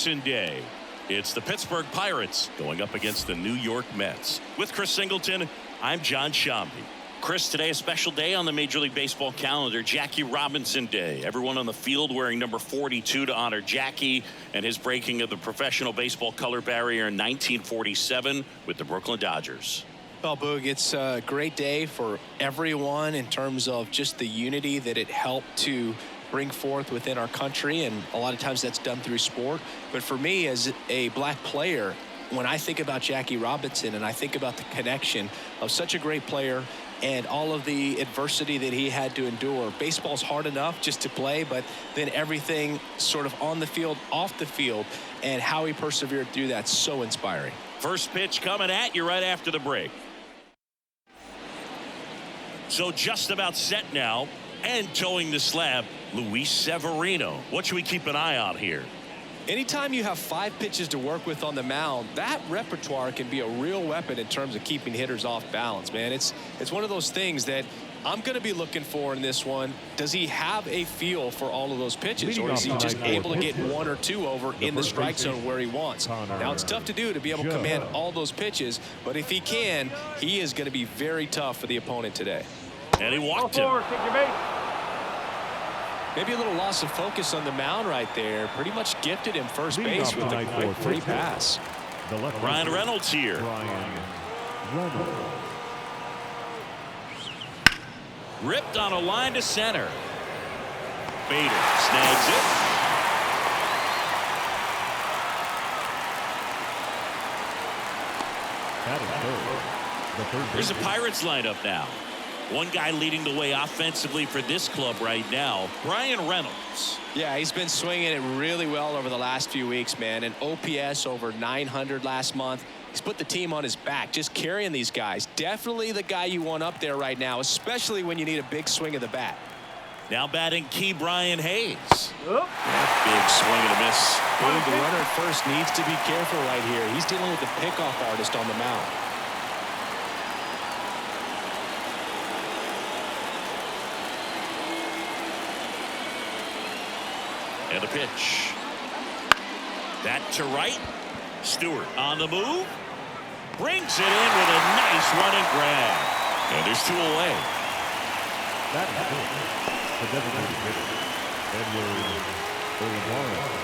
Robinson Day. It's the Pittsburgh Pirates going up against the New York Mets. With Chris Singleton, I'm John Shambi. Chris, today a special day on the Major League Baseball calendar, Jackie Robinson Day. Everyone on the field wearing number 42 to honor Jackie and his breaking of the professional baseball color barrier in 1947 with the Brooklyn Dodgers. Well, Boog, it's a great day for everyone in terms of just the unity that it helped to bring forth within our country, and a lot of times that's done through sport. But for me, as a black player, when I think about Jackie Robinson and I think about the connection of such a great player and all of the adversity that he had to endure. Baseball's hard enough just to play, but then everything sort of on the field, off the field, and how he persevered through that, so inspiring. First pitch coming at you right after the break. So just about set now, and towing the slab, Luis Severino. What should we keep an eye on here? Anytime you have 5 pitches to work with on the mound, that repertoire can be a real weapon in terms of keeping hitters off balance, man. It's one of those things that I'm going to be looking for in this one. Does he have a feel for all of those pitches, or is he just able to get 1 or 2 over in the strike zone where he wants? Now, it's tough to do to be able to command all those pitches, but if he can, he is going to be very tough for the opponent today. And he walked him. Maybe a little loss of focus on the mound right there. Pretty much gifted him first base with a quick free pass. Ryan Reynolds here. Ripped on a line to center. Bader snags it. Here's the Pirates lineup now. One guy leading the way offensively for this club right now, Ryan Reynolds. Yeah, he's been swinging it really well over the last few weeks, man. An OPS over 900 last month. He's put the team on his back, just carrying these guys. Definitely the guy you want up there right now, especially when you need a big swing of the bat. Now batting key, Brian Hayes. Big swing and a miss. Dude, the runner at first needs to be careful right here. He's dealing with the pickoff artist on the mound. And a pitch. That to right. Stewart on the move. Brings it in with a nice running grab. And there's 2 away. That is the designated hitter, Edward Olivares.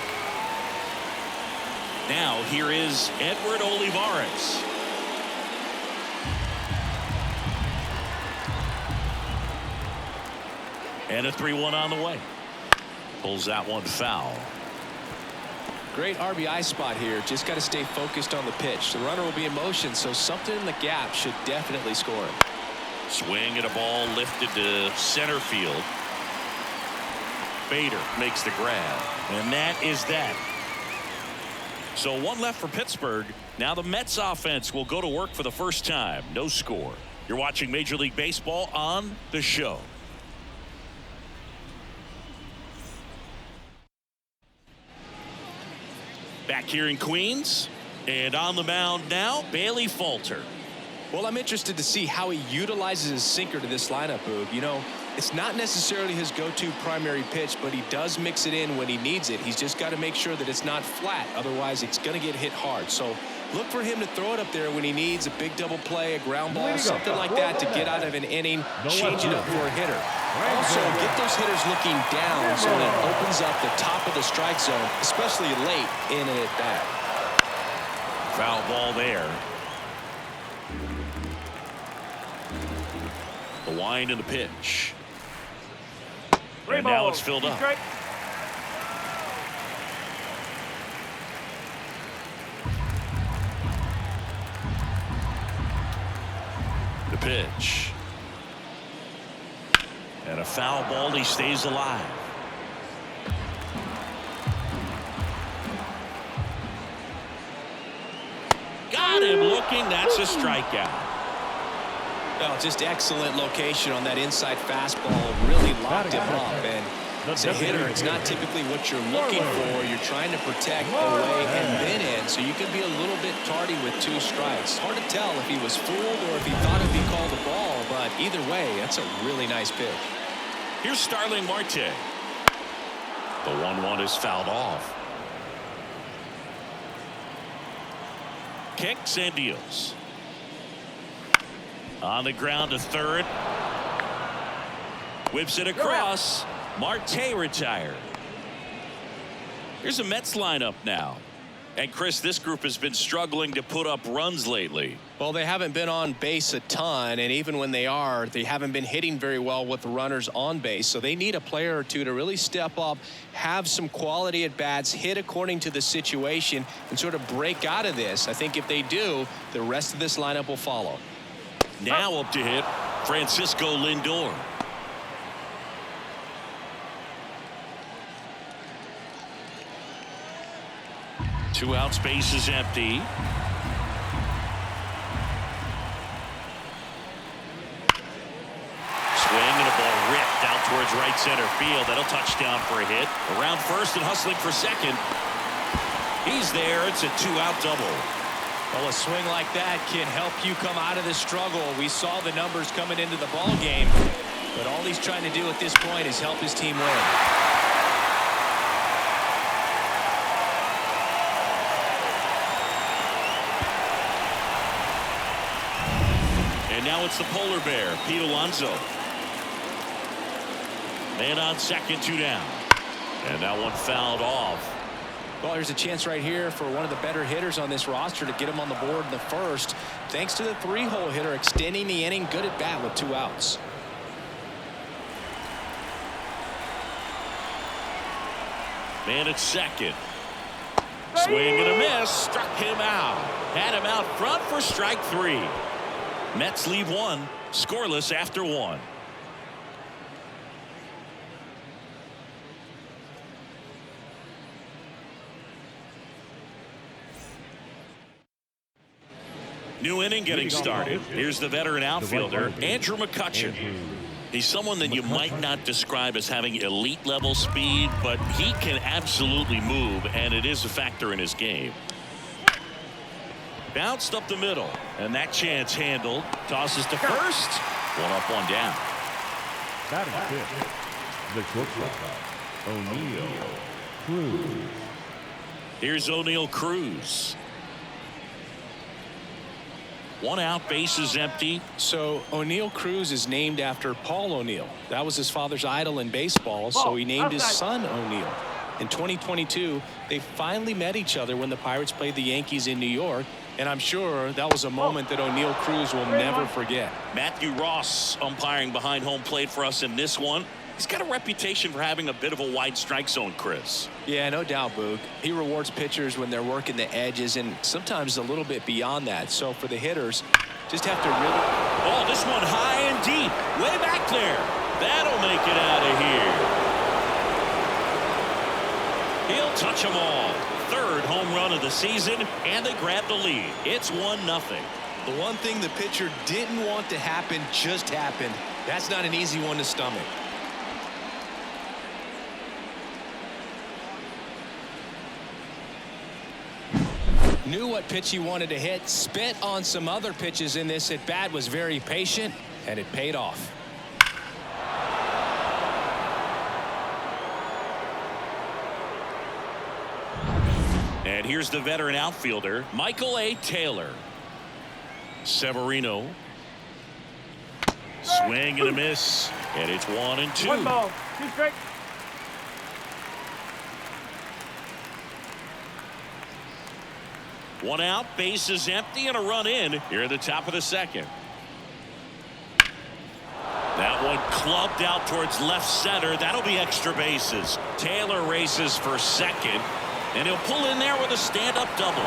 Now here is Edward Olivares. And a 3-1 on the way. Pulls that one foul. Great RBI spot here. Just got to stay focused on the pitch. The runner will be in motion, so something in the gap should definitely score him. Swing and a ball lifted to center field. Bader makes the grab. And that is that. So 1 left for Pittsburgh. Now the Mets offense will go to work for the first time. No score. You're watching Major League Baseball on The Show. Back here in Queens, and on the mound now, Bailey Falter. Well, I'm interested to see how he utilizes his sinker to this lineup, Boog. You know, it's not necessarily his go-to primary pitch, but he does mix it in when he needs it. He's just got to make sure that it's not flat. Otherwise, it's going to get hit hard. So look for him to throw it up there when he needs a big double play, a ground ball, something like that to get out of an inning, change it up for a hitter. Also, get those hitters looking down so that it opens up the top of the strike zone, especially late in an at-bat. Foul ball there. The wind and the pitch. And now it's filled up. The pitch. And a foul ball. He stays alive. Got him looking. That's a strikeout. Well, just excellent location on that inside fastball. Really locked him up. And as a hitter, it's not typically what you're looking for. You're trying to protect away and then in, so you can be a little bit tardy with 2 strikes. Hard to tell if he was fooled or if he thought it'd be called a ball, but either way, that's a really nice pitch. Here's Starling Marte. The 1-1 is fouled off. kicks and deals. On the ground to third. Whips it across. Marte retired. Here's a Mets lineup now. And Chris, this group has been struggling to put up runs lately. Well, they haven't been on base a ton, and even when they are, they haven't been hitting very well with the runners on base. So they need a player or two to really step up, have some quality at bats, hit according to the situation, and sort of break out of this. I think if they do, the rest of this lineup will follow. Now up to hit, Francisco Lindor. Two outs, base is empty. Swing and a ball ripped out towards right center field. That'll touchdown for a hit. Around first and hustling for second. He's there. It's a two-out double. Well, a swing like that can help you come out of the struggle. We saw the numbers coming into the ball game, but all he's trying to do at this point is help his team win. And now it's the polar bear, Pete Alonso. Man on second, two down. And that one fouled off. Well, there's a chance right here for one of the better hitters on this roster to get him on the board in the first, thanks to the three-hole hitter extending the inning. Good at bat with two outs. Man at second. Swing and a miss. Struck him out. Had him out front for strike three. Mets leave one, scoreless after one. New inning getting started. Here's the veteran outfielder, Andrew McCutchen. He's someone that you might not describe as having elite level speed, but he can absolutely move, and it is a factor in his game. Bounced up the middle, and that chance handled. Tosses to first. One up, one down. Batting fifth, the shortstop, O'Neal Cruz. Here's O'Neal Cruz. One out, base is empty. So O'Neal Cruz is named after Paul O'Neal. That was his father's idol in baseball, so he named his son O'Neal. In 2022, they finally met each other when the Pirates played the Yankees in New York, and I'm sure that was a moment that O'Neal Cruz will never forget. Matthew Ross umpiring behind home plate for us in this one. He's got a reputation for having a bit of a wide strike zone, Chris. Yeah, no doubt, Boog. He rewards pitchers when they're working the edges and sometimes a little bit beyond that. So for the hitters, just have to really... Oh, this one high and deep. Way back there. That'll make it out of here. He'll touch them all. Third home run of the season, and they grab the lead. It's 1-0. The one thing the pitcher didn't want to happen just happened. That's not an easy one to stomach. Knew what pitch he wanted to hit, spit on some other pitches in this at bat, was very patient, and it paid off. And here's the veteran outfielder, Michael A. Taylor. Severino. Swing and a miss, and it's 1-2. One ball, two strikes. One out, base is empty, and a run in here at the top of the second. That one clubbed out towards left center. That'll be extra bases. Taylor races for second, and he'll pull in there with a stand-up double.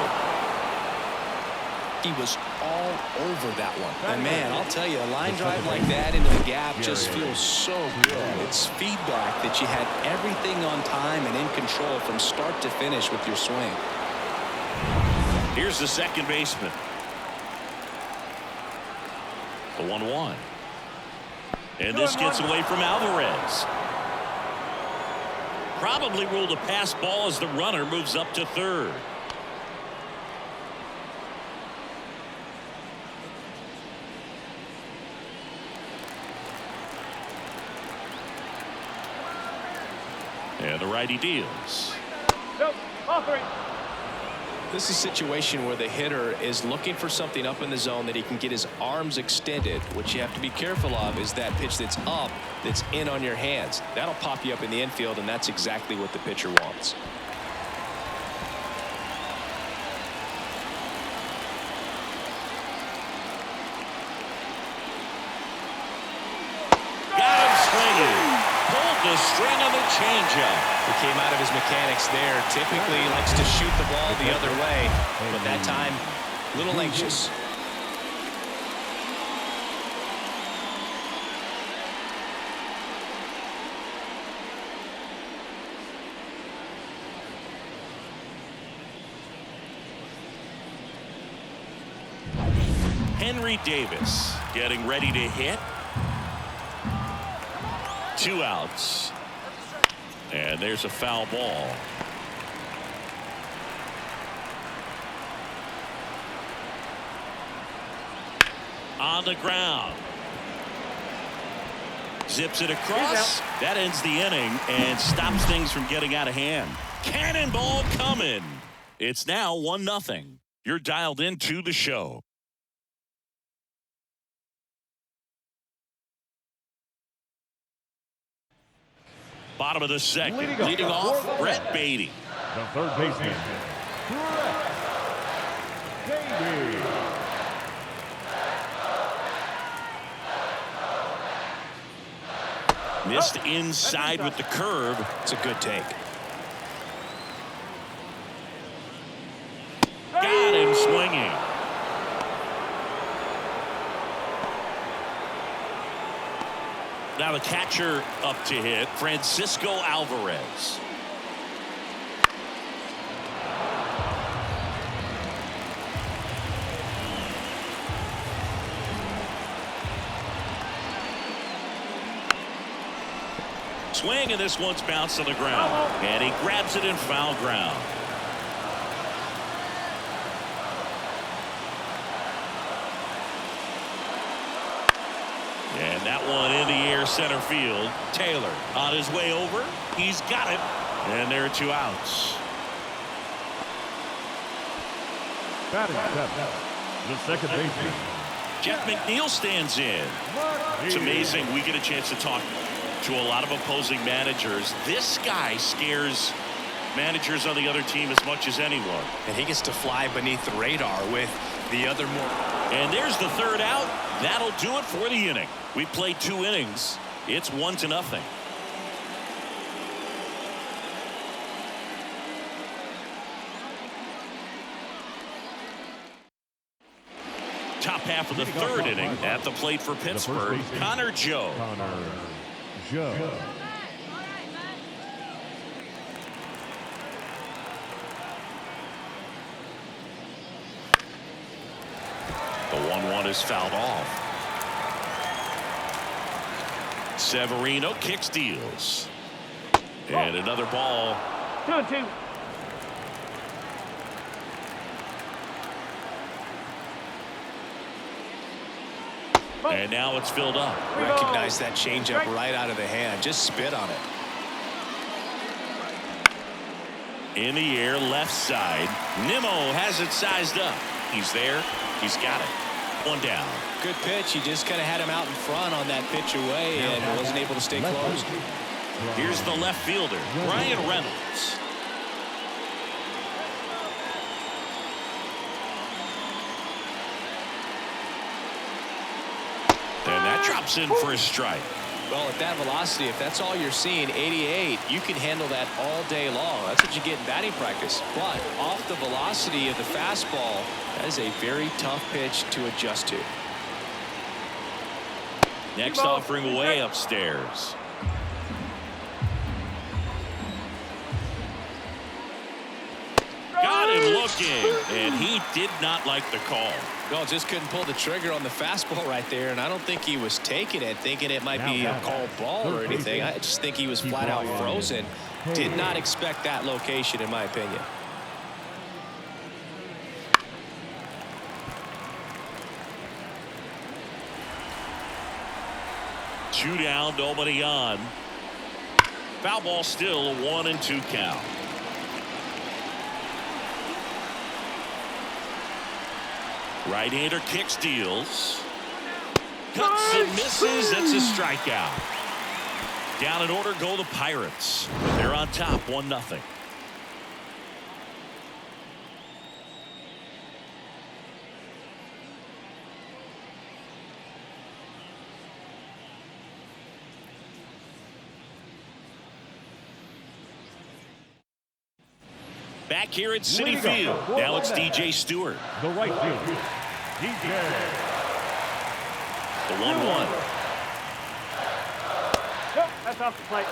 He was all over that one. And man, I'll tell you, a line drive like that into the gap just feels so good. It's feedback that you had everything on time and in control from start to finish with your swing. Here's the second baseman. The 1-1. And this gets away from Alvarez. Probably ruled a pass ball as the runner moves up to third. And the righty deals. Nope, all three. This is a situation where the hitter is looking for something up in the zone that he can get his arms extended. What you have to be careful of is that pitch that's up, that's in on your hands. That'll pop you up in the infield, and that's exactly what the pitcher wants. The string on the changeup. He came out of his mechanics there. Typically he likes to shoot the ball the other way, but that time a little anxious. Henry Davis getting ready to hit. 2 outs. And there's a foul ball. On the ground. Zips it across. That ends the inning and stops things from getting out of hand. Cannonball coming. It's now 1-0. You're dialed into the show. Bottom of the second. Leading off, Brett Beatty. The third baseman, Brett Beatty. Missed inside with the curve. It's a good take. Got him swinging. Now the catcher up to hit, Francisco Alvarez. Swing, and this one's bounced to the ground. And he grabs it in foul ground. And that one in the air center field. Taylor on his way over. He's got it. And there are 2 outs. Batting seventh, the second baseman, Jeff McNeil stands in. It's amazing. We get a chance to talk to a lot of opposing managers. This guy scares managers on the other team as much as anyone. And he gets to fly beneath the radar with the other more. And there's the 3rd out. That'll do it for the inning. We played 2 innings. It's 1-0. Top half of the 3rd inning at the plate for Pittsburgh, Connor Joe. Connor Joe. The 1-1 is fouled off. Severino kicks, deals. And another ball. 2-2. And now it's filled up. Recognize that changeup right out of the hand. Just spit on it. In the air, left side. Nimmo has it sized up. He's there. He's got it. 1 down. Good pitch. He just kind of had him out in front on that pitch away and wasn't able to stay close. Here's the left fielder, Brian Reynolds. And that drops in for a strike. Well, at that velocity, if that's all you're seeing, 88, you can handle that all day long. That's what you get in batting practice. But off the velocity of the fastball, that is a very tough pitch to adjust to. Next offering away upstairs. Got him looking, and he did not like the call. Well, just couldn't pull the trigger on the fastball right there, and I don't think he was taking it, thinking it might be a called ball or anything. I just think he was flat out frozen. Did not expect that location, in my opinion. Two down, nobody on. Foul ball still, a 1-2 count. Right-hander kicks, deals. Cuts and misses. That's a strikeout. Down in order go the Pirates. They're on top 1-0. Back here at Citi Field. Now it's DJ Stewart. The right fielder, DJ. The 1-1. Yep, that's off the plate.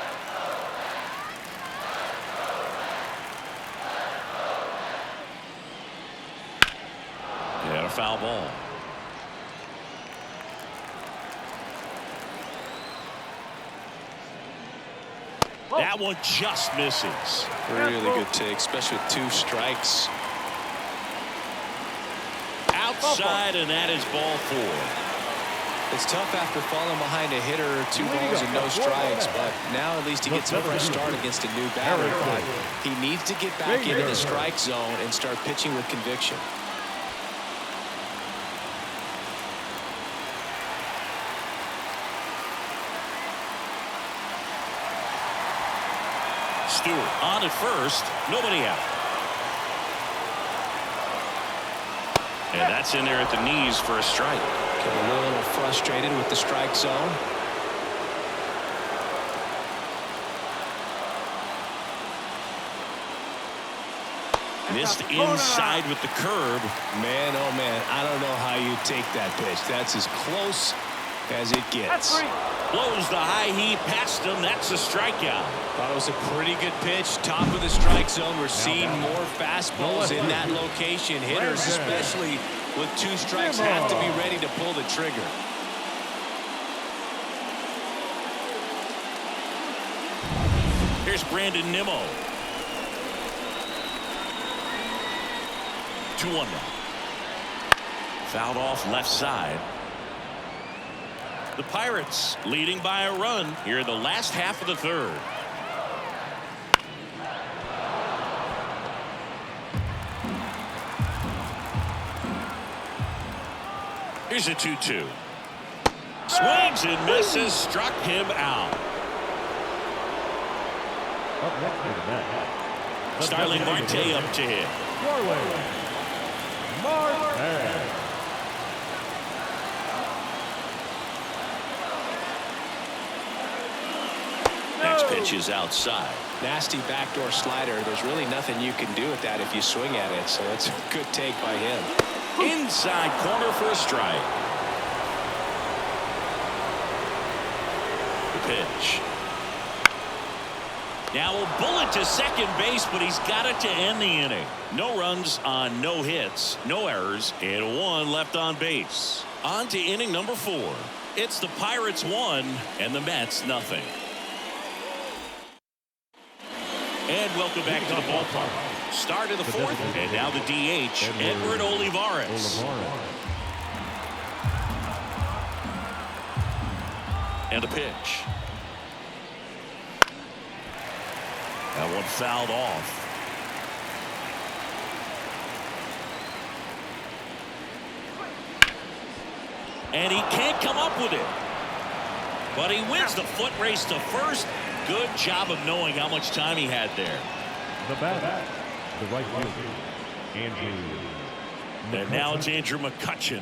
And a foul ball. That one just misses. Really good take, especially with 2 strikes. Outside, and that is ball 4. It's tough after falling behind a hitter, 2 balls and no strikes, but now at least he gets a fresh start against a new batter. But he needs to get back into the strike zone and start pitching with conviction. Stewart on at first, nobody out. And that's in there at the knees for a strike. Get a little frustrated with the strike zone. Missed inside with the curve. Man, oh man, I don't know how you take that pitch. That's as close as it gets. Blows the high heat past him. That's a strikeout. Thought it was a pretty good pitch. Top of the strike zone. We're seeing more fastballs in that location. Hitters, especially with 2 strikes, have to be ready to pull the trigger. Here's Brandon Nimmo. 2-1 now. Fouled off left side. The Pirates leading by a run here in the last half of the 3rd. Here's a 2-2. Swings and misses. Struck him out. Up next to the bat. Starling Marte up to hit. Marte. Next pitch is outside. Nasty backdoor slider. There's really nothing you can do with that if you swing at it, so it's a good take by him. Inside corner for a strike. The pitch. Now a bullet to second base, but he's got it to end the inning. No runs on no hits, no errors, and 1 left on base. On to inning number 4. It's the Pirates 1 and the Mets nothing. And welcome back to the ballpark. Start of the 4th, and now the DH, Edward Olivares. And the pitch. That one fouled off. And he can't come up with it. But he wins the foot race to first. Good job of knowing how much time he had there. The bat. The right fielder, Andrew. And now it's Andrew McCutchen.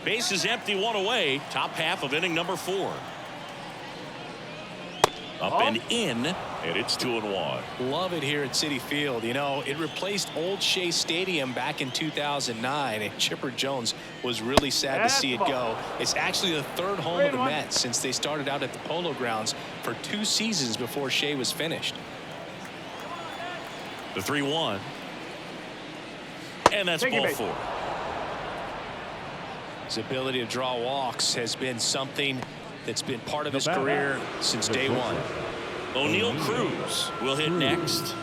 Base is empty, 1 away. Top half of inning number 4. Up and in, and it's 2-1. Love it here at Citi Field. You know, it replaced Old Shea Stadium back in 2009, and Chipper Jones was really sad to see it go. It's actually the 3rd home of the Mets since they started out at the Polo Grounds for 2 seasons before Shea was finished. The 3-1. And that's ball 4. His ability to draw walks has been something that's been part of his career since day 1. O'Neal Cruz will hit next.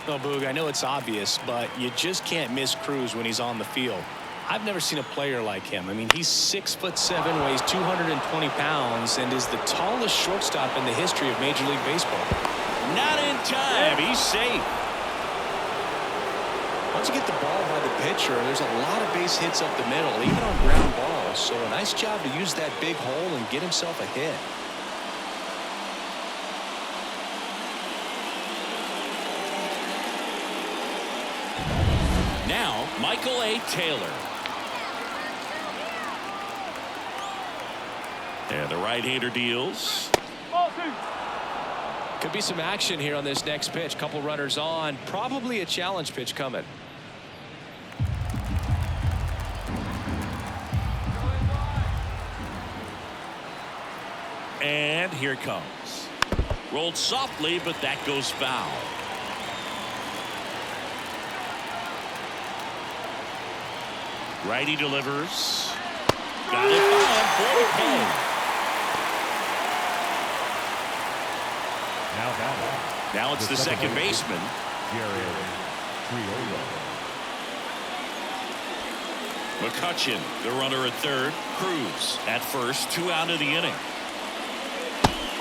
Well, Boog, I know it's obvious, but you just can't miss Cruz when he's on the field. I've never seen a player like him. I mean, he's 6'7", weighs 220 pounds, and is the tallest shortstop in the history of Major League Baseball. Not in time. He's safe. Once you get the ball by the pitcher, there's a lot of base hits up the middle, even on ground balls. So a nice job to use that big hole and get himself a hit. Now, Michael A. Taylor. And the right-hander deals. Could be some action here on this next pitch. Couple runners on. Probably a challenge pitch coming. And here it comes. Rolled softly, but that goes foul. Righty delivers. Got it on for the K. Now it's the second baseman. McCutcheon, the runner at third. Cruz at first. 2 out of the inning.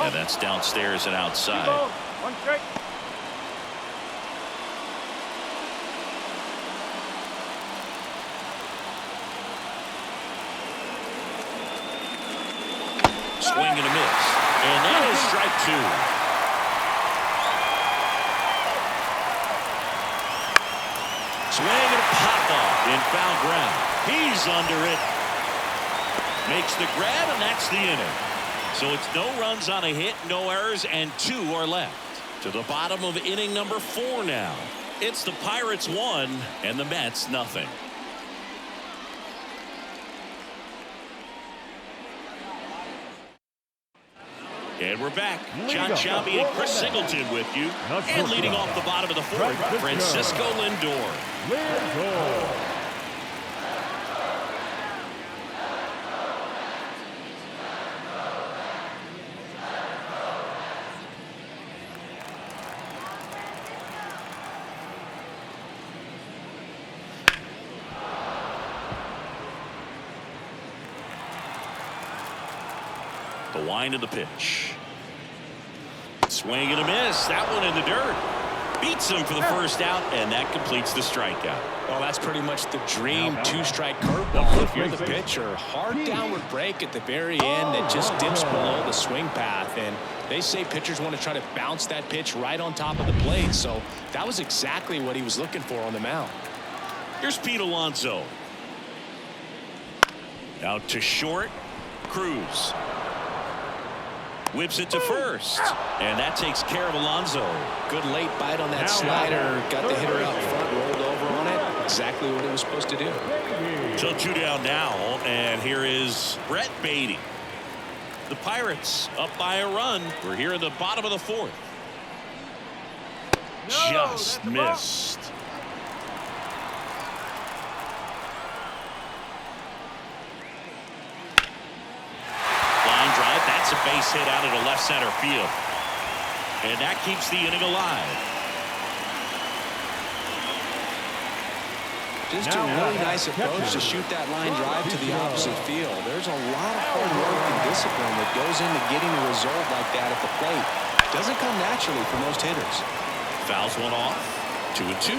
And that's downstairs and outside. One strike. Swing and a miss. And that is strike 2. Swing and a pop-off in foul ground. He's under it. Makes the grab, and that's the inning. So it's no runs on a hit, no errors, and 2 are left. To the bottom of inning number 4 now. It's the Pirates 1 and the Mets nothing. And we're back. John Shambi and Chris Singleton with you. And leading off the bottom of the 4th, Francisco Lindor. The wind of the pitch. Swing and a miss. That one in the dirt. Beats him for the first out, and that completes the strikeout. Well, that's pretty much the dream 2-strike curveball if you're the pitcher. Hard downward break at the very end that just dips below the swing path. And they say pitchers want to try to bounce that pitch right on top of the plate. So that was exactly what he was looking for on the mound. Here's Pete Alonso. Out to short. Cruz. Whips it to first. And that takes care of Alonso. Good late bite on that slider. Got the hitter out front, rolled over on it. Exactly what he was supposed to do. So 2 down now. And here is Brett Beatty. The Pirates up by a run. We're here in the bottom of the 4th. Just missed. That's a base hit out of the left center field. And that keeps the inning alive. Just a really nice approach to shoot that line drive to the opposite field. There's a lot of hard work and discipline that goes into getting a result like that at the plate. Doesn't come naturally for most hitters. Fouls one off. 2-2.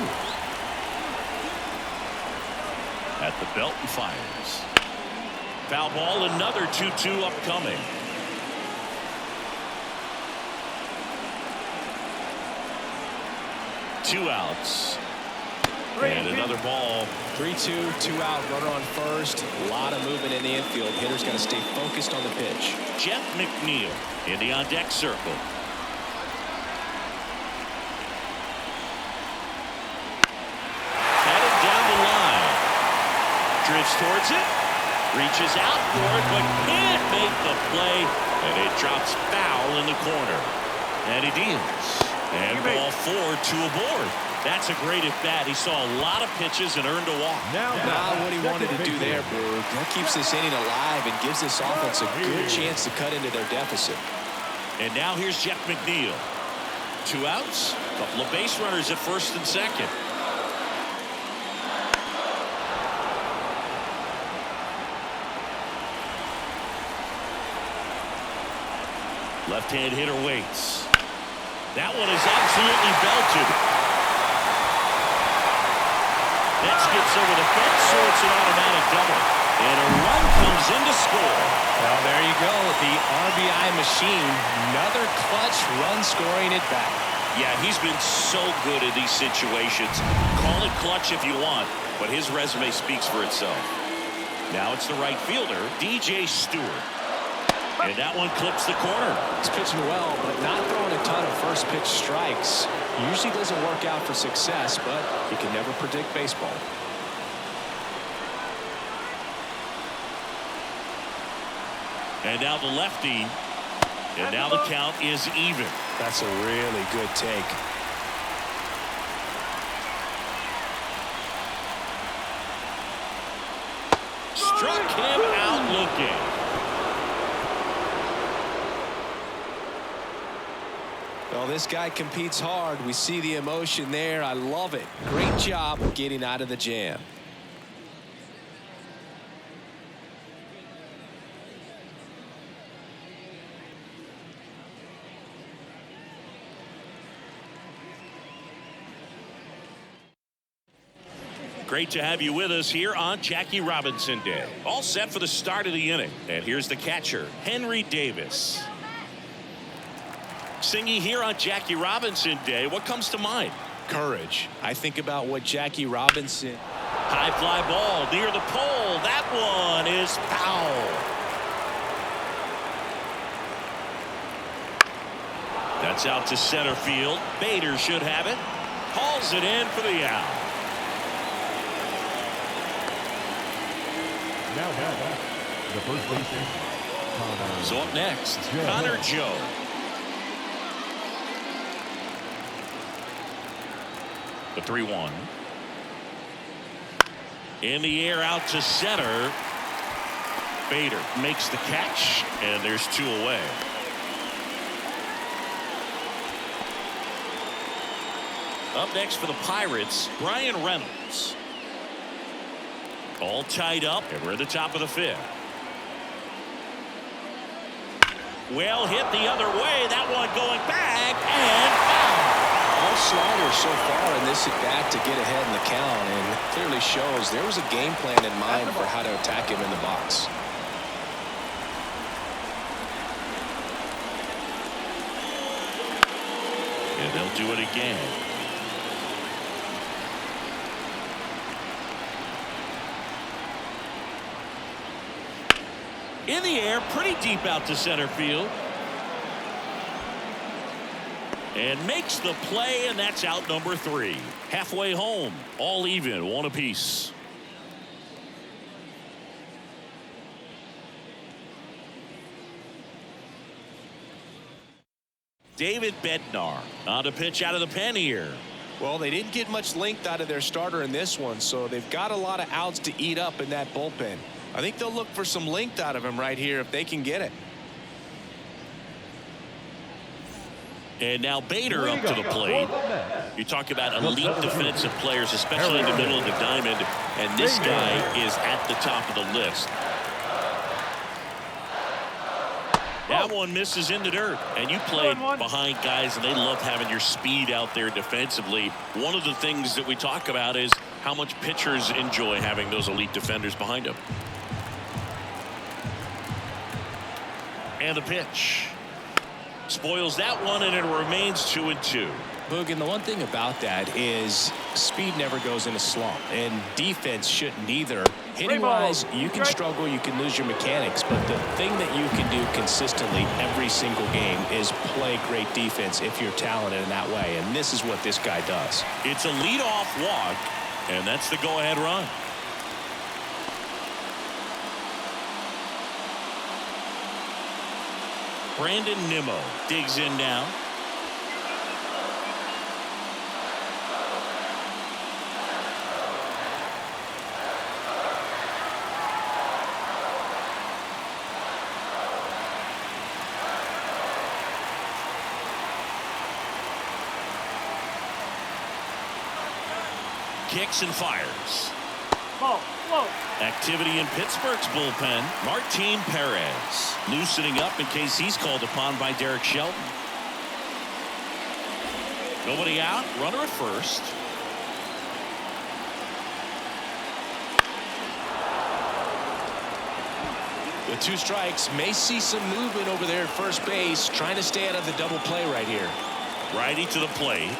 At the belt and fires. Foul ball, another 2-2 upcoming. Two outs. And another ball. 3-2, 2 out, runner on first. A lot of movement in the infield. Hitter's got to stay focused on the pitch. Jeff McNeil in the on-deck circle. Headed down the line. Drifts towards it. Reaches out for it, but can't make the play. And it drops foul in the corner. And he deals. And ball 4 to a board. That's a great at-bat. He saw a lot of pitches and earned a walk. Now what he wanted to do there, Brew. That keeps this inning alive and gives this offense a good chance to cut into their deficit. And now here's Jeff McNeil. 2 outs. A couple of base runners at first and second. Left-hand hitter waits. That one is absolutely belted. That skips over the fence, so it's an automatic double. And a run comes in to score. Well, there you go. The RBI machine. Another clutch run scoring at bat. Yeah, he's been so good in these situations. Call it clutch if you want, but his resume speaks for itself. Now it's the right fielder, DJ Stewart. And that one clips the corner. He's pitching well, but not throwing a ton of first pitch strikes. Usually doesn't work out for success, but you can never predict baseball. And now the lefty. And now the count is even. That's a really good take. Struck him out looking. Well, this guy competes hard. We see the emotion there. I love it. Great job getting out of the jam. Great to have you with us here on Jackie Robinson Day. All set for the start of the inning. And here's the catcher, Henry Davis. Singy, here on Jackie Robinson Day, what comes to mind? Courage. I think about what Jackie Robinson. High fly ball near the pole. That one is foul. That's out to center field. Bader should have it. Hauls it in for the out. Now back, the first baseman, Connor. So up next, Connor Joe. The 3-1. In the air out to center. Bader makes the catch, and there's two away. Up next for the Pirates, Brian Reynolds. All tied up, and we're at the top of the fifth. Well hit the other way. That one going back, and foul. All sliders so far in this at-bat to get ahead in the count, and clearly shows there was a game plan in mind for how to attack him in the box. And they'll do it again. In the air, pretty deep out to center field. And makes the play, and that's out number 3. Halfway home, all even, one apiece. David Bednar on to pitch out of the pen here. Well, they didn't get much length out of their starter in this one, so they've got a lot of outs to eat up in that bullpen. I think they'll look for some length out of him right here if they can get it. And now Bader up to the plate. You talk about elite defensive players, especially in the middle of the diamond, and this guy is at the top of the list. That one misses in the dirt, and you played behind guys, and they love having your speed out there defensively. One of the things that we talk about is how much pitchers enjoy having those elite defenders behind them. And the pitch. Spoils that one, and it remains 2-2. Boog, and the one thing about that is speed never goes in a slump, and defense shouldn't either. Hitting-wise, you can struggle, you can lose your mechanics, but the thing that you can do consistently every single game is play great defense if you're talented in that way, and this is what this guy does. It's a leadoff walk, and that's the go-ahead run. Brandon Nimmo digs in now. Kicks and fires. Activity in Pittsburgh's bullpen. Martin Perez loosening up in case he's called upon by Derek Shelton. Nobody out. Runner at first. With 2 strikes, may see some movement over there at first base, trying to stay out of the double play right here. Righty to the plate,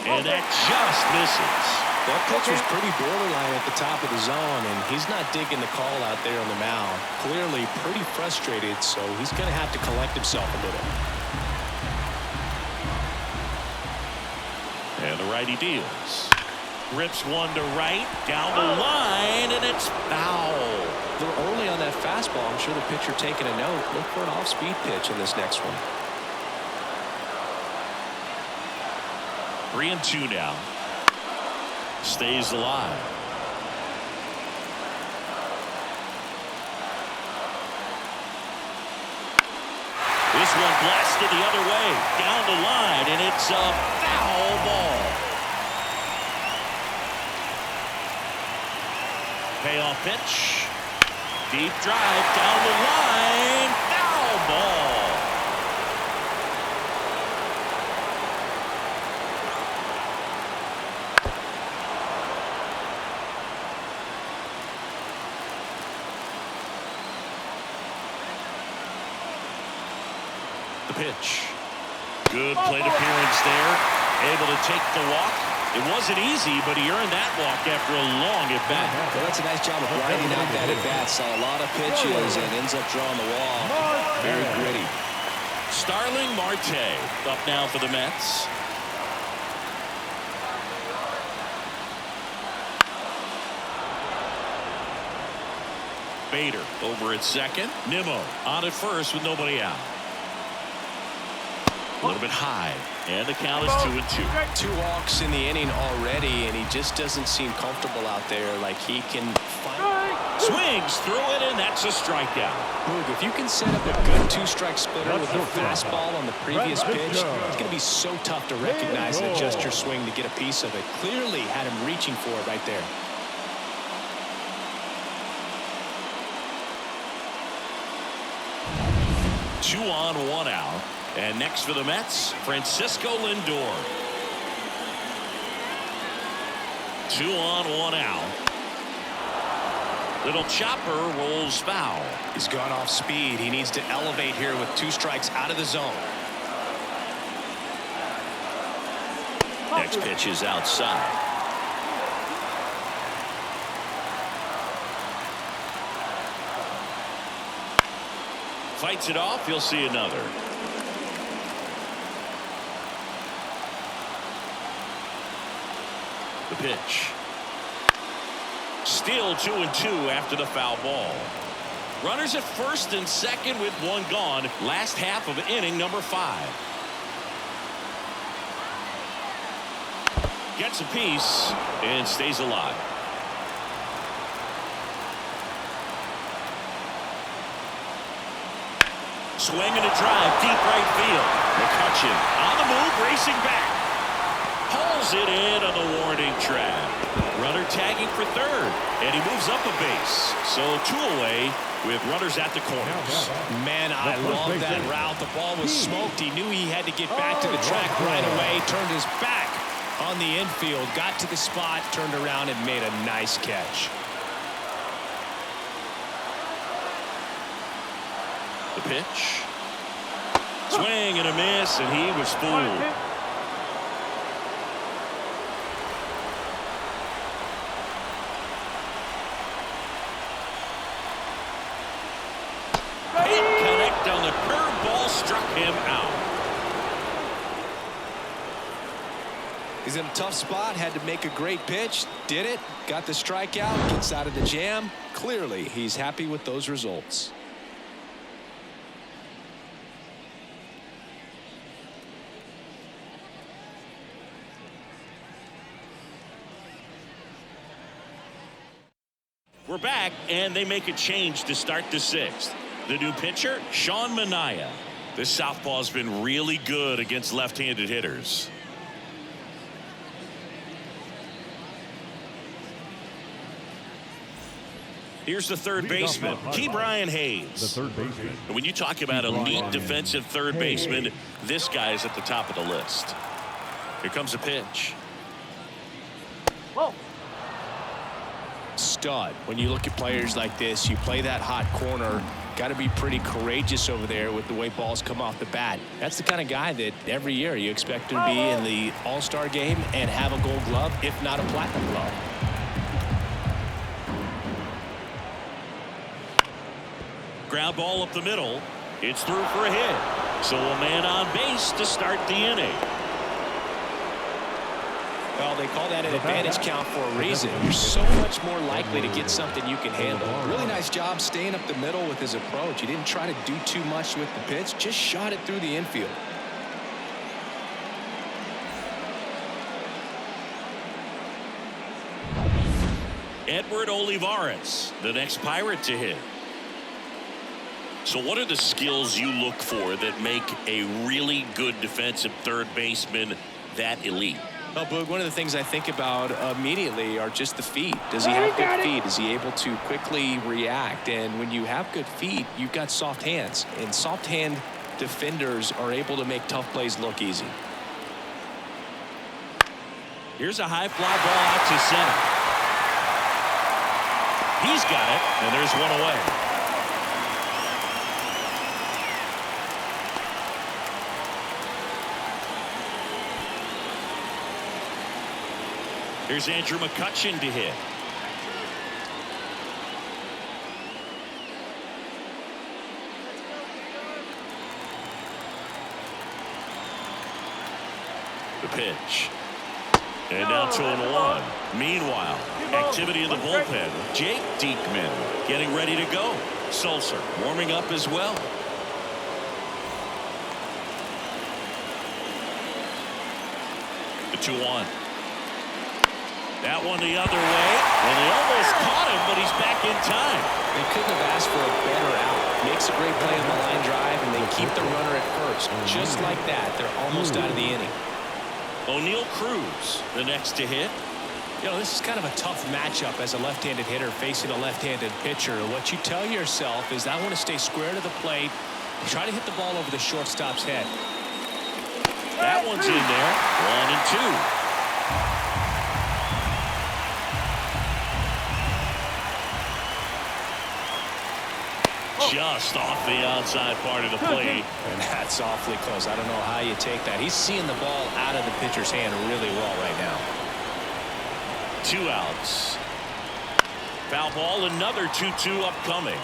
and that just misses. That pitch was pretty borderline at the top of the zone, and he's not digging the call out there on the mound. Clearly pretty frustrated, so he's going to have to collect himself a little. And the righty deals. Rips one to right, down the line, and it's foul. They're early on that fastball. I'm sure the pitcher taking a note. Look for an off-speed pitch in this next one. 3-2 now. Stays alive. This one blasted the other way, down the line, and it's a foul ball. Payoff pitch. Deep drive down the line. Foul ball. The pitch. Good plate appearance there. Able to take the walk. It wasn't easy, but he earned that walk after a long at-bat. Well, that's a nice job of grinding out that at-bat. Saw a lot of pitches and ends up drawing the wall. Very gritty. Starling Marte up now for the Mets. Bader over at second. Nimmo on at first with nobody out. A little bit high, and the count is 2-2. 2 walks in the inning already, and he just doesn't seem comfortable out there. Like he can find. Swings through it, and that's a strikeout. Look, if you can set up a good 2-strike splitter with a fastball on the previous pitch, it's going to be so tough to recognize and adjust your swing to get a piece of it. Clearly had him reaching for it right there. Two on, 1 out. And next for the Mets, Francisco Lindor. 2 on, 1 out. Little chopper rolls foul. He's gone off speed. He needs to elevate here with 2 strikes out of the zone. Next pitch is outside. Fights it off. You'll see another. The pitch. Still 2-2 after the foul ball. Runners at first and second with 1 gone. Last half of inning number 5. Gets a piece and stays alive. Swing and a drive, deep right field. McCutchen on the move, racing back. Hauls it in on the warning track. Runner tagging for third, and he moves up a base. So 2 away with runners at the corners. Man, I love that route. The ball was smoked. He knew he had to get back to the track right away. Turned his back on the infield, got to the spot, turned around, and made a nice catch. The pitch. Swing and a miss, and he was fooled. Hit connect on the curveball, struck him out. He's in a tough spot, had to make a great pitch, did it, got the strikeout, gets out of the jam. Clearly, he's happy with those results. We're back, and they make a change to start the 6th. The new pitcher, Sean Manaea. This southpaw's been really good against left-handed hitters. Here's the third baseman, Ke'Bryan Hayes. The third baseman. And when you talk about elite defensive third baseman, this guy is at the top of the list. Here comes a pitch. Stud. When you look at players like this, you play that hot corner, got to be pretty courageous over there with the way balls come off the bat. That's the kind of guy that every year you expect him to be in the All-Star game and have a Gold Glove, if not a Platinum Glove. Ground ball up the middle. It's through for a hit. So a man on base to start the inning. Well, they call that an advantage count for a reason. You're so much more likely to get something you can handle. Really nice job staying up the middle with his approach. He didn't try to do too much with the pitch, just shot it through the infield. Edward Olivares, the next Pirate to hit. So what are the skills you look for that make a really good defensive third baseman that elite? Well, Boog, one of the things I think about immediately are just the feet. Does he have good feet? Is he able to quickly react? And when you have good feet, you've got soft hands. And soft hand defenders are able to make tough plays look easy. Here's a high fly ball out to center. He's got it, and there's one away. Here's Andrew McCutchen to hit. The pitch. And now 2-1. Meanwhile, activity in the bullpen. Jake Diekman getting ready to go. Sulcer warming up as well. The 2-1. That one the other way. Well, they almost caught him, but he's back in time. They couldn't have asked for a better out. Makes a great play on the line drive, and they keep the runner at first. Just like that, they're almost out of the inning. O'Neal Cruz, the next to hit. You know, this is kind of a tough matchup as a left-handed hitter facing a left-handed pitcher. What you tell yourself is, I want to stay square to the plate, try to hit the ball over the shortstop's head. That one's in there. 1-2. Just off the outside part of the plate. And that's awfully close. I don't know how you take that. He's seeing the ball out of the pitcher's hand really well right now. 2 outs. Foul ball, another 2-2 upcoming.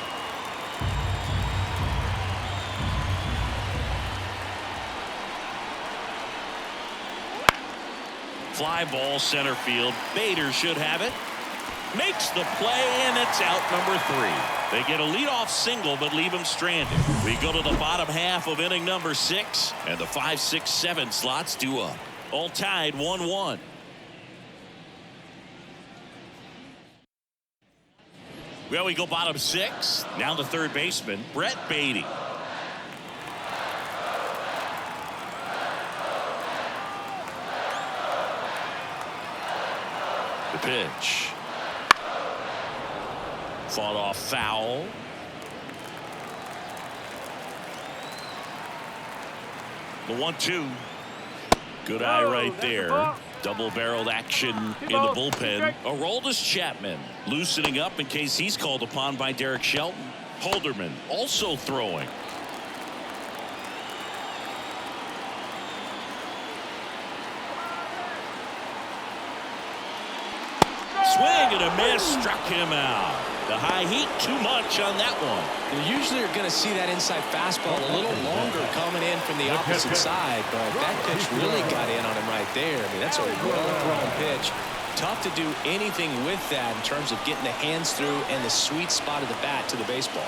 Fly ball center field. Bader should have it. Makes the play, and it's out number 3. They get a leadoff single, but leave him stranded. We go to the bottom half of inning number 6, and the 5, 6, 7 slots due up. All tied 1-1. Well, we go bottom 6. Now the third baseman, Brett Beatty. The pitch. Fought off foul. The 1-2. Good eye right there. Double-barreled action in the bullpen. Aroldis Chapman loosening up in case he's called upon by Derek Shelton. Holderman also throwing. Swing and a miss, struck him out. The high heat, too much on that one. You usually are going to see that inside fastball a little longer coming in from the opposite side, but that pitch really got in on him right there. I mean, that's a well-thrown pitch. Tough to do anything with that in terms of getting the hands through and the sweet spot of the bat to the baseball.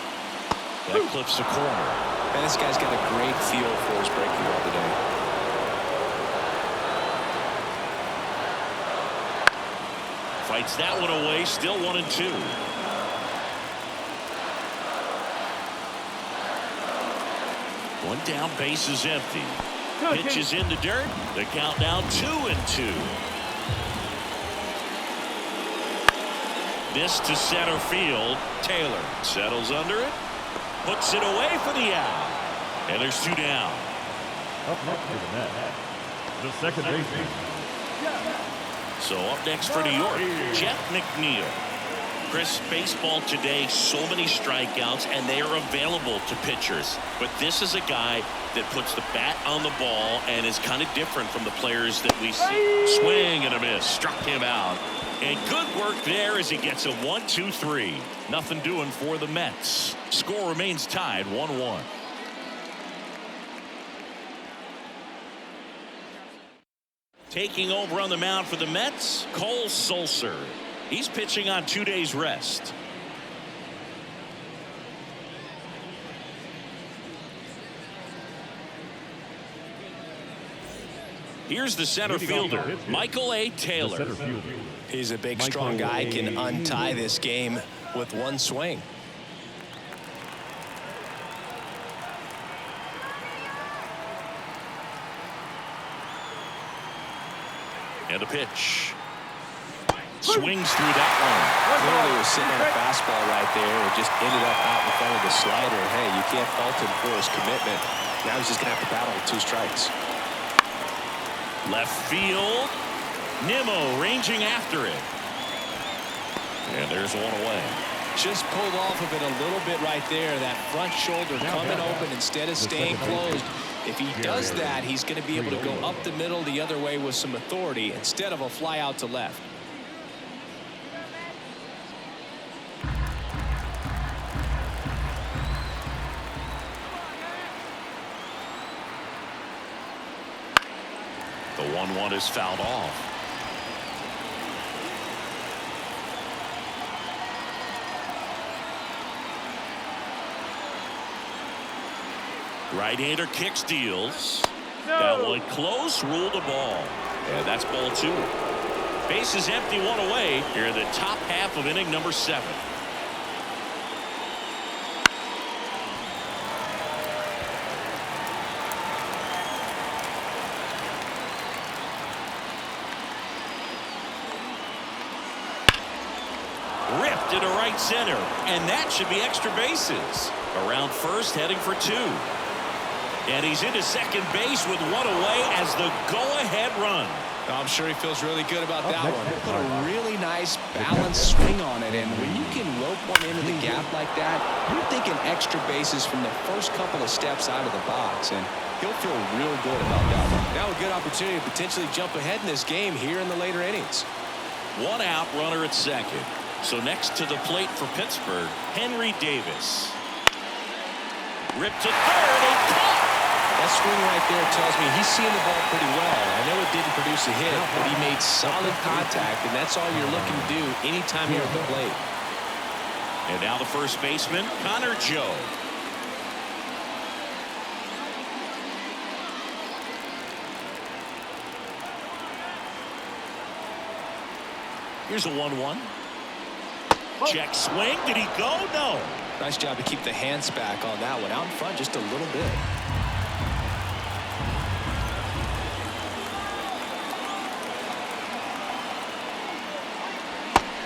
That clips the corner. Man, this guy's got a great feel for his breaking ball today. Fights that one away, still 1-2. One down, base is empty. Pitch is in the dirt. The count now 2-2. This to center field. Taylor settles under it. Puts it away for the out. And there's 2 down. Up next to the net, The second baseman. So up next for New York, Jeff McNeil. Chris, baseball today, so many strikeouts, and they are available to pitchers. But this is a guy that puts the bat on the ball and is kind of different from the players that we see. Swing and a miss. Struck him out. And good work there as he gets a 1-2-3. Nothing doing for the Mets. Score remains tied 1-1. Taking over on the mound for the Mets, Cole Sulser. He's pitching on 2 days rest. Here's the center fielder, Michael A. Taylor. He's a big, strong guy, can untie this game with one swing. And a pitch. Swings through that one. Clearly was sitting on a fastball right there. It just ended up out in front of the slider. Hey, you can't fault him for his commitment. Now he's just going to have to battle with 2 strikes. Left field. Nimmo ranging after it. And there's one away. Just pulled off of it a little bit right there. That front shoulder coming open instead of staying closed. If he does that, he's going to be able to go up the middle the other way with some authority instead of a fly out to left. The 1-1 is fouled off. Right-hander kicks, deals. That one close, ruled a ball. And that's ball 2. Bases empty, 1 away here in the top half of inning number 7. Ripped into right center, and that should be extra bases. Around first, heading for 2. And he's into second base with 1 away as the go-ahead run. I'm sure he feels really good about that one. Put a really nice balanced swing on it, and when you can rope one into the gap like that, you're thinking extra bases from the first couple of steps out of the box, and he'll feel real good about that one. Now a good opportunity to potentially jump ahead in this game here in the later innings. 1 out, runner at second. So next to the plate for Pittsburgh, Henry Davis. Ripped to third and caught. That swing right there tells me he's seeing the ball pretty well. I know it didn't produce a hit, but he made solid contact, and that's all you're looking to do anytime you're at the plate. And now the first baseman, Connor Joe. Here's a 1-1. Check swing. Did he go? No. Nice job to keep the hands back on that one. Out in front just a little bit.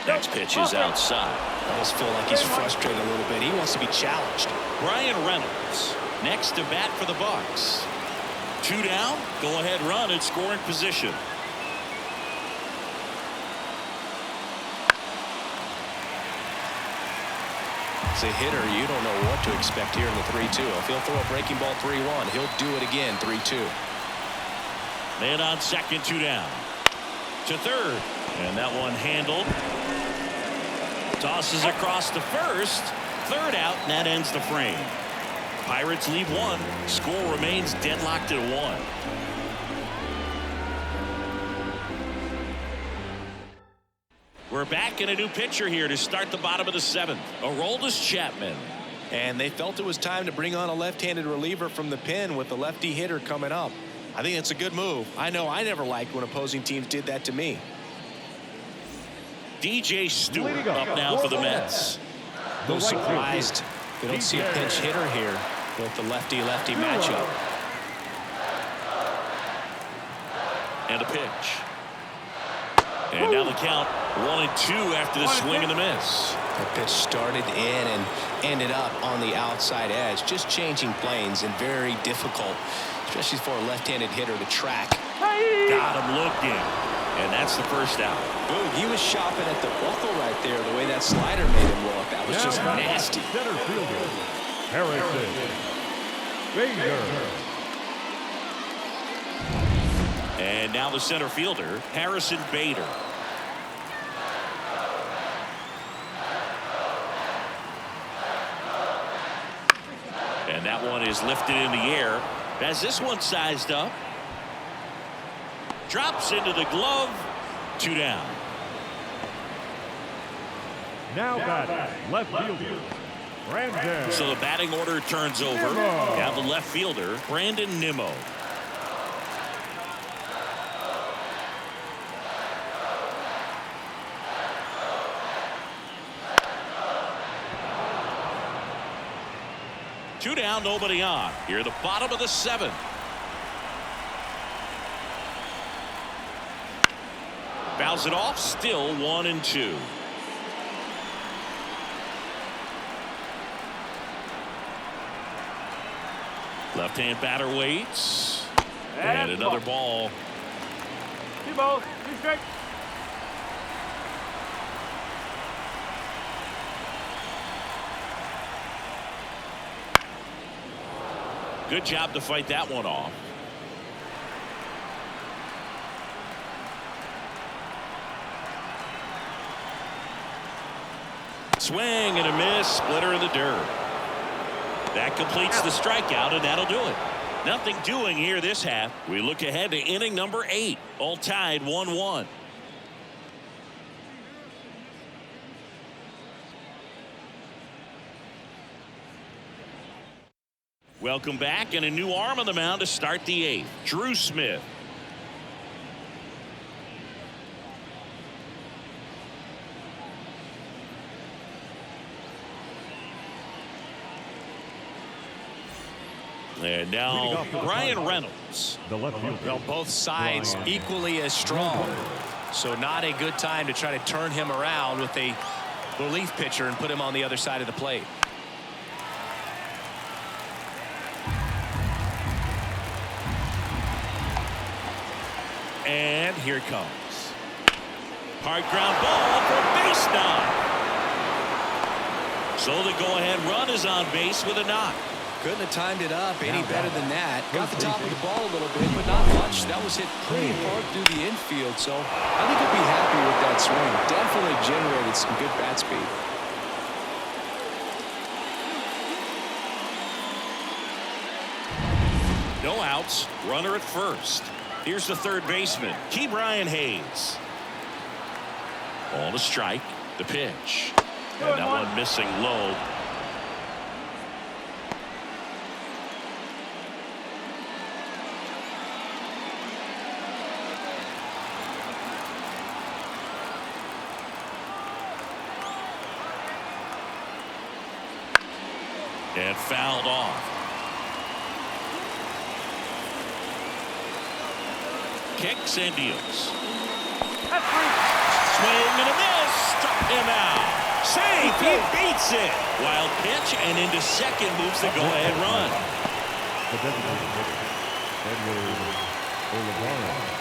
Next pitch is outside. I almost feel like he's frustrated a little bit. He wants to be challenged. Brian Reynolds next to bat for the Bucs. 2 down. Go ahead run in scoring position. As a hitter, you don't know what to expect here in the 3-2. If he'll throw a breaking ball 3-1, he'll do it again 3-2. Man on second, 2 down. To third. And that one handled. Tosses across to first. 3rd out, and that ends the frame. Pirates lead 1. Score remains deadlocked at 1. We're back in a new pitcher here to start the bottom of the 7th. Aroldis Chapman. And they felt it was time to bring on a left-handed reliever from the pen with the lefty hitter coming up. I think it's a good move. I know I never liked when opposing teams did that to me. DJ Stewart up now for the Mets. No surprised they don't see a pinch hitter here with the lefty-lefty matchup. And a pitch. And now the count 1-2 after the swing and the miss. That pitch started in and ended up on the outside edge. Just changing planes and very difficult, especially for a left-handed hitter to track Got him looking. And that's the first out. Boom, he was shopping at the buckle right there, the way that slider made him look. That was just nasty. Center fielder, Harrison Bader. And now the center fielder, Harrison Bader. And that one is lifted in the air. As this one sized up. Drops into the glove. 2 down. Now batting, left fielder, Brandon. So the batting order turns over. Now the left fielder, Brandon Nimmo. Two down, nobody on. Here, the bottom of the 7th. Fouls it off, still 1-2. Left-hand batter waits. And another ball. Two balls, 2 strikes. Good job to fight that one off. Swing and a miss, splitter in the dirt. That completes the strikeout, and that'll do it. Nothing doing here this half. We look ahead to inning number 8, all tied 1-1. Welcome back, and a new arm on the mound to start the 8th. Drew Smith. And now Brian Reynolds. The left fielder. Well, both sides equally as strong. So not a good time to try to turn him around with a relief pitcher and put him on the other side of the plate. And here it comes. Hard ground ball for base knock. So the go-ahead run is on base with a knock. Couldn't have timed it up any better than that. Got the top of the ball a little bit, but not much. That was hit pretty hard through the infield, so I think he'll be happy with that swing. Definitely generated some good bat speed. No outs, runner at first. Here's the third baseman, Brian Hayes. Ball to strike, the pitch. And that one missing low. And fouled off. Kicks and deals. Swing and a miss. Struck him out. Safe. He beats it. Wild pitch and into second moves the go-ahead run.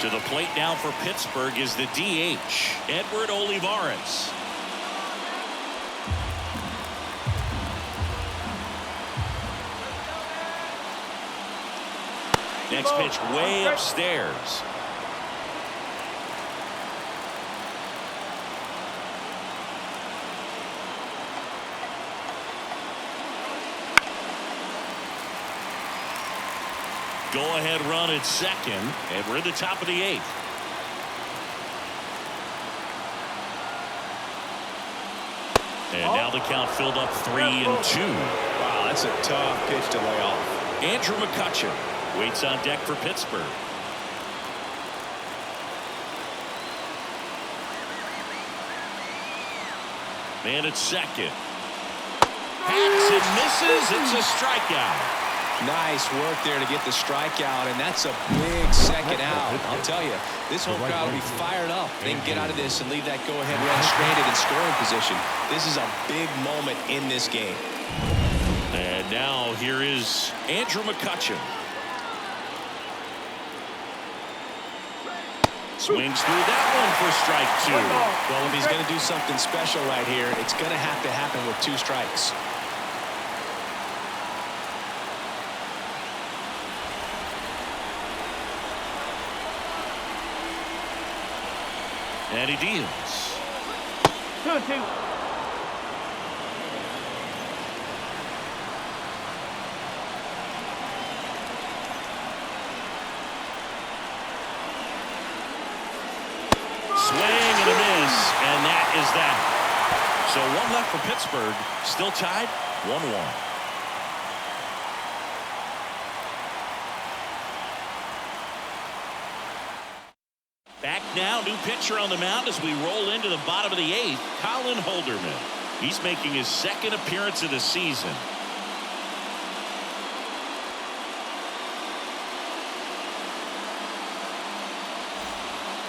To the plate now for Pittsburgh is the DH, Edward Olivares. Next pitch way upstairs. Go-ahead run at second, and we're at the top of the 8th. And now the count filled up 3-2. Wow, that's a tough pitch to lay off. Andrew McCutchen waits on deck for Pittsburgh. Man at second. Hacks and misses. It's a strikeout. Nice work there to get the strikeout, and that's a big second out. I'll tell you, this whole crowd will be fired up. They can get out of this and leave that go-ahead run stranded in scoring position. This is a big moment in this game. And now here is Andrew McCutchen. Swings through that one for strike 2. Well, if he's going to do something special right here, it's going to have to happen with 2 strikes. And he deals. 2-2. Swing and a miss, and that is that. So 1 left for Pittsburgh, still tied 1-1. Back now, new pitcher on the mound as we roll into the bottom of the 8th, Colin Holderman. He's making his 2nd appearance of the season.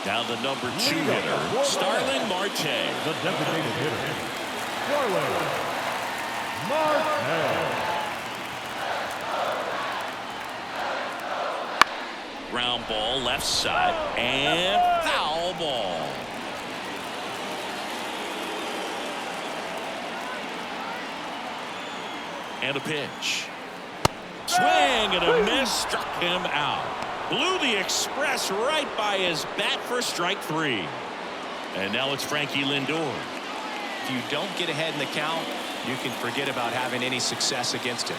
Now the number 2 hitter, Starling Marte. The designated hitter, Starling Marte. Ground ball left side and foul ball. And a pitch. Swing and a miss, struck him out. Blew the express right by his bat for strike 3. And now it's Frankie Lindor. If you don't get ahead in the count, you can forget about having any success against him.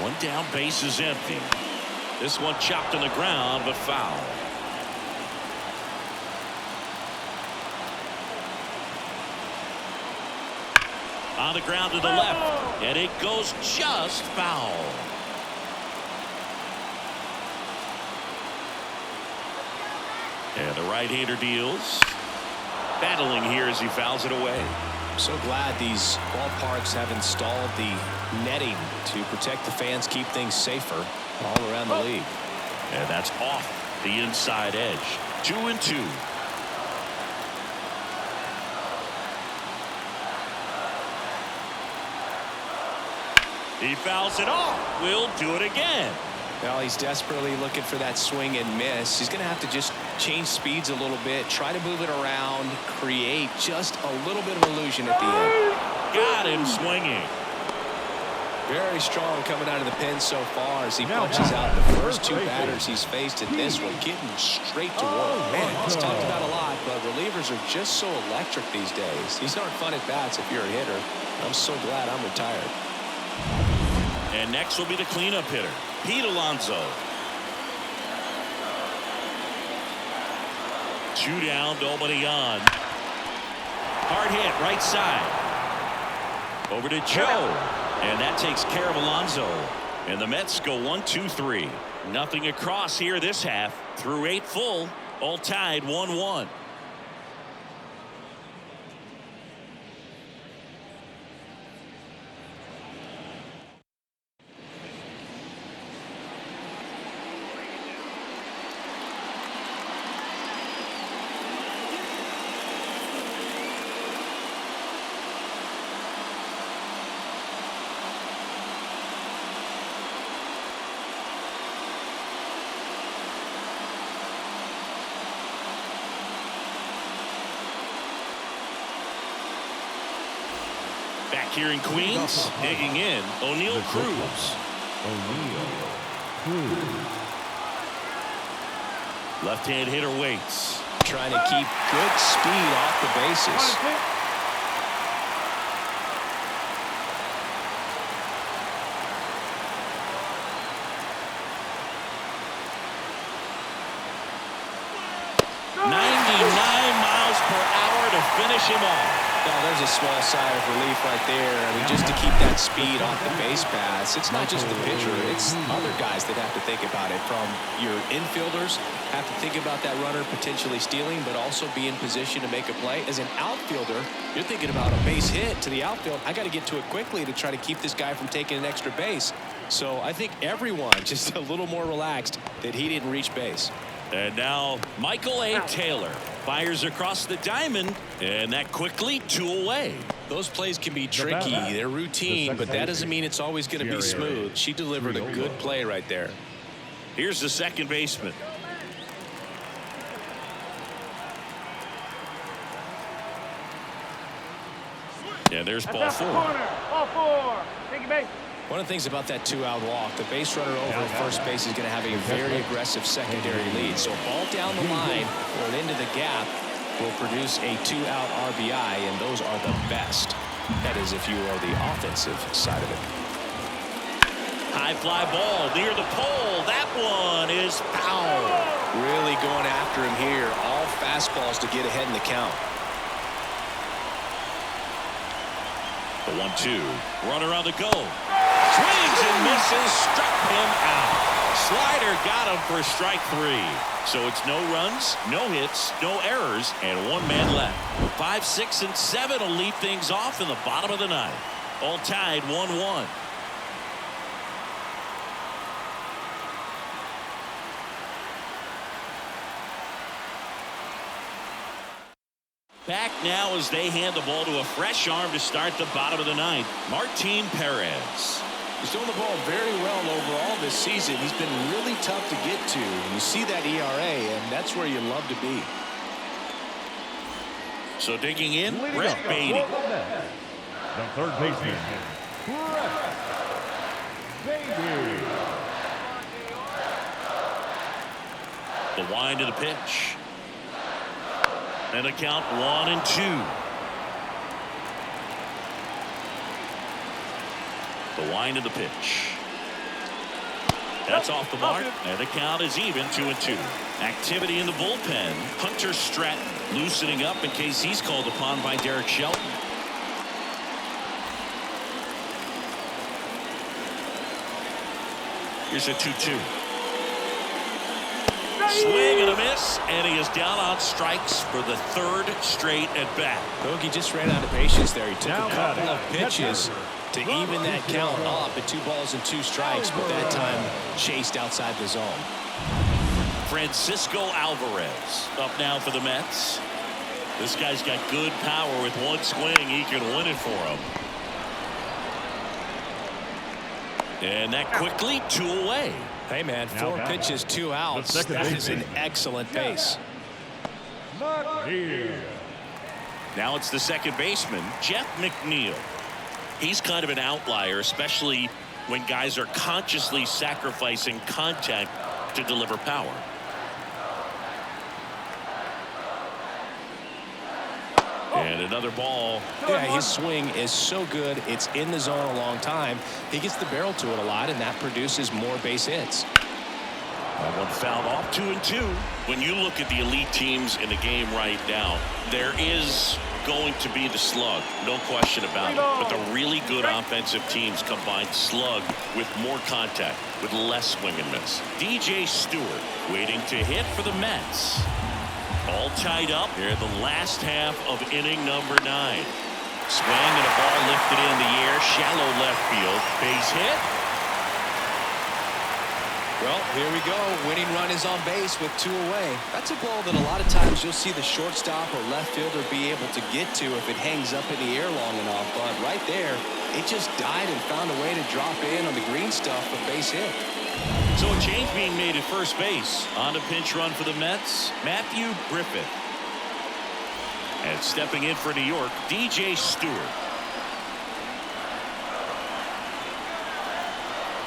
1 down, base is empty. This one chopped on the ground, but foul. On the ground to the left, and it goes just foul. And the right-hander deals. Battling here as he fouls it away. I'm so glad these ballparks have installed the netting to protect the fans, keep things safer all around the league. And that's off the inside edge. 2-2. He fouls it off. We'll do it again. Well, he's desperately looking for that swing and miss. He's going to have to just change speeds a little bit, try to move it around, create just a little bit of illusion at the end. Got him swinging. Very strong coming out of the pen so far as he punches out the first 2 batters he's faced in this one, getting straight to work. Man, it's talked about a lot, but relievers are just so electric these days. These aren't fun at bats if you're a hitter. I'm so glad I'm retired. And next will be the cleanup hitter, Pete Alonso. 2 down, nobody on. Hard hit, right side. Over to Joe. And that takes care of Alonso. And the Mets go 1-2-3. Nothing across here this half. Through 8 full, all tied 1-1. Back here in Queens, digging in, O'Neal Cruz. Left-hand hitter waits. Trying to keep good speed off the bases. Finish him off. Well, there's a small sigh of relief right there. I mean, just to keep that speed off the base paths. It's not just the pitcher. It's other guys that have to think about it. From your infielders have to think about that runner potentially stealing, but also be in position to make a play. As an outfielder, you're thinking about a base hit to the outfield. I got to get to it quickly to try to keep this guy from taking an extra base. So I think everyone just a little more relaxed that he didn't reach base. And now Michael A. Taylor fires across the diamond, and that quickly 2 away. Those plays can be tricky. They're routine, but that doesn't mean it's always going to be smooth. She delivered a good play right there. Here's the second baseman. And there's ball four. Ball four. Take your base. One of the things about that two-out walk, the base runner over at first base is going to have a very aggressive secondary lead. So a ball down the line or into the gap will produce a two-out RBI, and those are the best. That is if you are the offensive side of it. High fly ball near the pole. That one is foul. Really going after him here. All fastballs to get ahead in the count. The 1-2. Runner on the go. Swings and misses. Struck him out. Slider got him for strike three. So it's no runs, no hits, no errors, and one man left. 5, 6, and 7 will lead things off in the bottom of the ninth. All tied 1-1. Back now as they hand the ball to a fresh arm to start the bottom of the ninth. Martin Perez. He's throwing the ball very well overall this season. He's been really tough to get to. You see that ERA, and that's where you love to be. So digging in, Brett Beatty. The third baseman, Brett Beatty. The wind of the pitch. And a count 1-2. The wind of the pitch. That's off the mark, and the count is even 2-2. Activity in the bullpen. Hunter Stratton loosening up in case he's called upon by Derek Shelton. Here's a 2-2. Swing and a miss, and he is down on strikes for the third straight at bat. Bogey just ran out of patience there. He took a couple of pitches to even that count up at 2 balls and 2 strikes, but that time chased outside the zone. Francisco Alvarez up now for the Mets. This guy's got good power. With one swing, he can win it for him. And that quickly 2 away. Hey, man, 4 pitches, 2 outs. That is an excellent pace. Now it's the second baseman, Jeff McNeil. He's kind of an outlier, especially when guys are consciously sacrificing contact to deliver power. And another ball. Yeah, his swing is so good. It's in the zone a long time. He gets the barrel to it a lot, and that produces more base hits. That one fouled off. 2-2. When you look at the elite teams in the game right now, there is going to be the slug, no question about it. But the really good offensive teams combine slug with more contact, with less swing and miss. DJ Stewart waiting to hit for the Mets. All tied up here in the last half of inning number 9. Swing and a ball lifted in the air, shallow left field, base hit. Well, here we go. Winning run is on base with 2 away. That's a ball that a lot of times you'll see the shortstop or left fielder be able to get to if it hangs up in the air long enough. But right there, it just died and found a way to drop in on the green stuff for base hit. So a change being made at first base. On a pinch run for the Mets, Matthew Griffith. And stepping in for New York, DJ Stewart.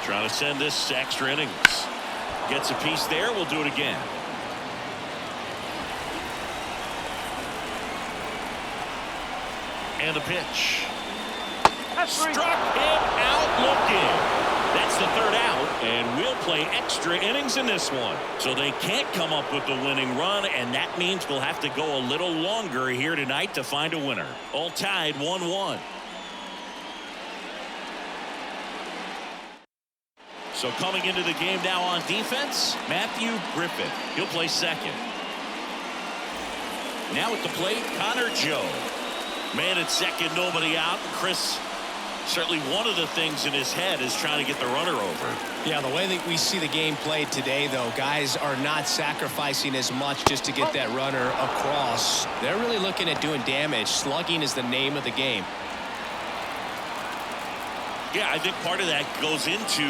Trying to send this to extra innings. Gets a piece there. We'll do it again. And a pitch. Struck him out looking. That's the 3rd out, and we'll play extra innings in this one. So they can't come up with the winning run, and that means we'll have to go a little longer here tonight to find a winner. All tied 1-1. So coming into the game now on defense, Matthew Griffith. He'll play second. Now at the plate, Connor Joe. Man at second, nobody out. Chris, certainly one of the things in his head is trying to get the runner over. Yeah, the way that we see the game played today, though, guys are not sacrificing as much just to get that runner across. They're really looking at doing damage. Slugging is the name of the game. Yeah, I think part of that goes into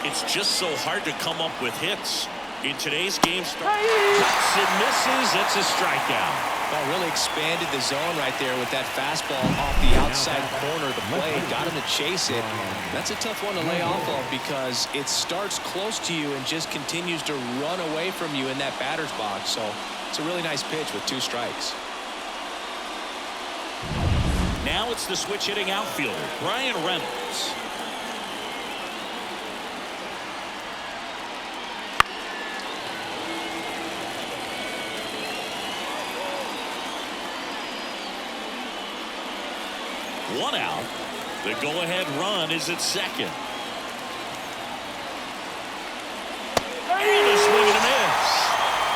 It's just so hard to come up with hits. In today's game, cuts and misses. It's a strikeout. Well, really expanded the zone right there with that fastball off the outside corner of the plate. Got him to chase it. That's a tough one to lay off of because it starts close to you and just continues to run away from you in that batter's box. So it's a really nice pitch with 2 strikes. Now it's the switch hitting outfielder, Brian Reynolds. One out. The go-ahead run is at second. And a swing and a miss.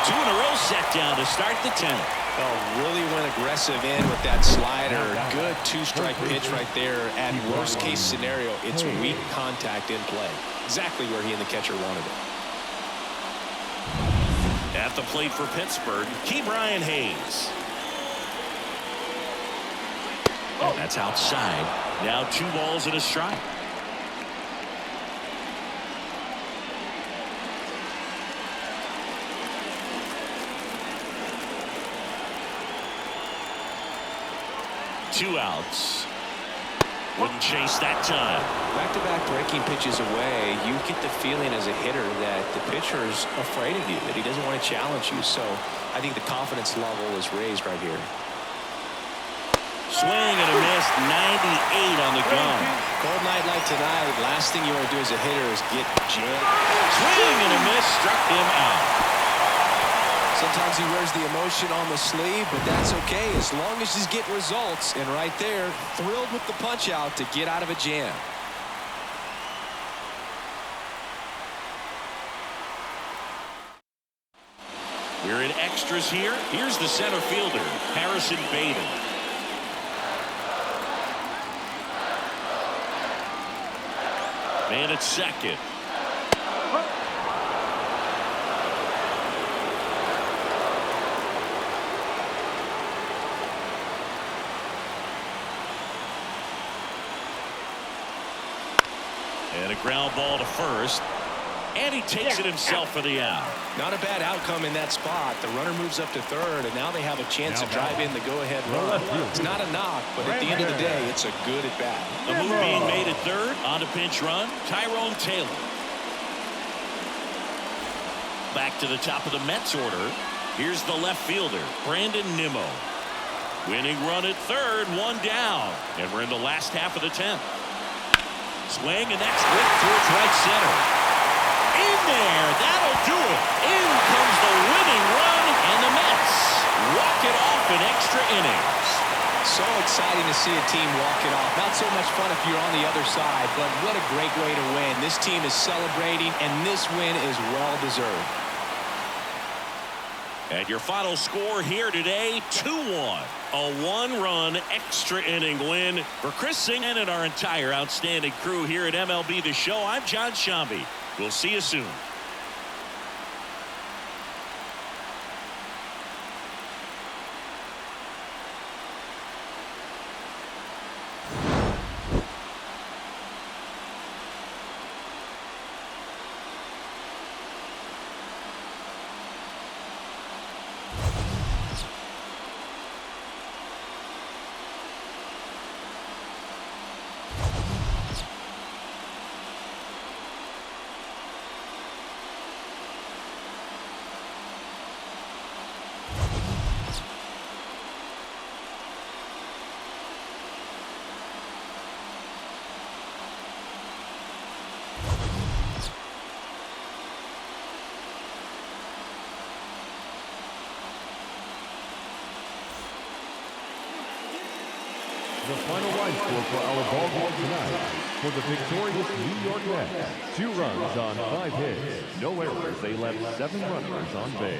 2 in a row set down to start the 10th. Oh, really went aggressive in with that slider. Good 2-strike pitch right there. At worst case scenario, it's weak contact in play. Exactly where he and the catcher wanted it. At the plate for Pittsburgh, Brian Hayes. And that's outside. Now 2 balls and a strike. Two outs. Wouldn't chase that time. Back-to-back breaking pitches away, you get the feeling as a hitter that the pitcher's afraid of you, that he doesn't want to challenge you. So I think the confidence level is raised right here. Swing and a miss, 98 on the gun. Cold night like tonight, last thing you want to do as a hitter is get jammed. Swing and a miss, struck him out. Sometimes he wears the emotion on the sleeve, but that's okay as long as he's getting results. And right there, thrilled with the punch out to get out of a jam. We're in extras here. Here's the center fielder, Harrison Bader. Man at second. And a ground ball to first. And he takes it himself for the out. Not a bad outcome in that spot. The runner moves up to third, and now they have a chance to drive in the go-ahead run. It's not a knock, but at the end of the day, it's a good at-bat. The move being made at third. On to pinch run, Tyrone Taylor. Back to the top of the Mets order. Here's the left fielder, Brandon Nimmo. Winning run at third, 1 down. And we're in the last half of the 10th. Swing, and that's whipped towards right center. In there, that'll do it. In comes the winning run, and the Mets walk it off in extra innings. So exciting to see a team walk it off. Not so much fun if you're on the other side, but what a great way to win. This team is celebrating, and this win is well-deserved. And your final score here today, 2-1. A 1-run extra inning win for Chris Singleton and our entire outstanding crew here at MLB The Show. I'm John Shambi. We'll see you soon. The final line score for our ball game tonight. For the victorious New York Mets, 2 runs on 5 hits. No errors. They left 7 runners on base.